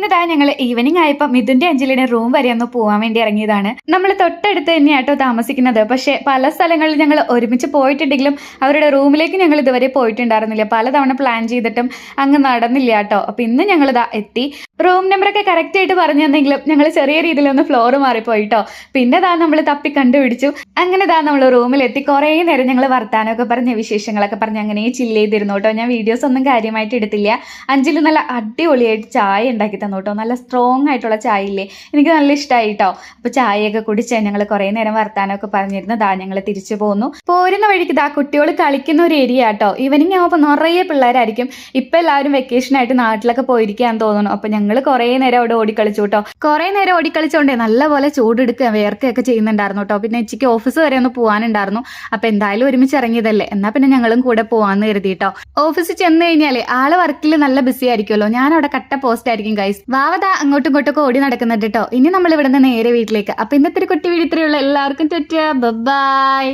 പിന്നെ താ ഞങ്ങൾ ഈവനിങ് ആയപ്പോൾ മിഥുന്റെ അഞ്ജലിയുടെ റൂം വരെ ഒന്ന് പോകാൻ വേണ്ടി ഇറങ്ങിയതാണ്. നമ്മൾ തൊട്ടടുത്ത് തന്നെയാട്ടോ താമസിക്കുന്നത്. പക്ഷെ പല സ്ഥലങ്ങളിൽ ഞങ്ങൾ ഒരുമിച്ച് പോയിട്ടുണ്ടെങ്കിലും അവരുടെ റൂമിലേക്ക് ഞങ്ങൾ ഇതുവരെ പോയിട്ടുണ്ടായിരുന്നില്ല. പലതവണ പ്ലാൻ ചെയ്തിട്ടും അങ്ങ് നടന്നില്ല കേട്ടോ. അപ്പൊ ഇന്ന് ഞങ്ങൾ ഇതാ എത്തി. റൂം നമ്പറൊക്കെ കറക്റ്റ് ആയിട്ട് പറഞ്ഞു തന്നെങ്കിലും ഞങ്ങൾ ചെറിയ രീതിയിലൊന്ന് ഫ്ലോർ മാറിപ്പോയിട്ടോ. പിന്നെ താ നമ്മൾ തപ്പി കണ്ടുപിടിച്ചു. അങ്ങനെ താ നമ്മൾ റൂമിലെത്തി. കുറേ നേരം ഞങ്ങൾ വർത്താനമൊക്കെ പറഞ്ഞ വിശേഷങ്ങളൊക്കെ പറഞ്ഞ് അങ്ങനെ ചില്ല് ചെയ്തിരുന്നു കേട്ടോ. ഞാൻ വീഡിയോസ് ഒന്നും കാര്യമായിട്ട് എടുത്തില്ല. അഞ്ജലി നല്ല അടിപൊളിയായിട്ട് ചായ ഉണ്ടാക്കി തന്നു കേട്ടോ. നല്ല സ്ട്രോങ് ആയിട്ടുള്ള ചായ ഇല്ലേ, എനിക്ക് നല്ല ഇഷ്ടമായി കേട്ടോ. അപ്പൊ ചായയൊക്കെ കുടിച്ച് ഞങ്ങൾ കുറേ നേരം വർത്താനമൊക്കെ പറഞ്ഞിരുന്നു. ദാ ഞങ്ങൾ തിരിച്ചു പോന്നു. പോരുന്ന വഴിക്ക് ദാ കുട്ടികൾ കളിക്കുന്ന ഒരു ഏരിയ കേട്ടോ. ഈവനിങ് ആവുമ്പോൾ നിറയെ പിള്ളേരായിരിക്കും. ഇപ്പൊ എല്ലാവരും വെക്കേഷനായിട്ട് നാട്ടിലൊക്കെ പോയിരിക്കാൻ തോന്നുന്നു. അപ്പൊ ഞങ്ങൾ കുറേ നേരം അവിടെ ഓടിക്കളിച്ചു കേട്ടോ. കുറേ നേരം ഓടിക്കളിച്ചോണ്ടേ നല്ലപോലെ ചൂടെടുക്കുക വേർക്കുകയൊക്കെ ചെയ്യുന്നുണ്ടായിരുന്നു കേട്ടോ. പിന്നെ ഉച്ചയ്ക്ക് ഓഫീസ് വരെ ഒന്ന് പോകാനുണ്ടായിരുന്നു. അപ്പൊ എന്തായാലും ഒരുമിച്ച് ഇറങ്ങിയതല്ലേ, എന്നാ പിന്നെ ഞങ്ങളും കൂടെ പോവാന്ന് കരുതി കേട്ടോ. ഓഫീസിൽ ചെന്ന് കഴിഞ്ഞാല് ആള് വർക്കിൽ നല്ല ബിസി ആയിരിക്കുമല്ലോ. ഞാൻ അവിടെ കട്ട പോസ്റ്റ് ആയിരിക്കും ഗൈസ്. വാവത അങ്ങോട്ടും ഇങ്ങോട്ടും ഓടി നടക്കുന്നുണ്ട് കേട്ടോ. ഇനി നമ്മൾ ഇവിടെ നിന്ന് നേരെ വീട്ടിലേക്ക്. അപ്പൊ ഇന്നത്തെ ഒരു കുട്ടി വീഡിയോ ഇത്രയുള്ള എല്ലാവർക്കും ബൈ.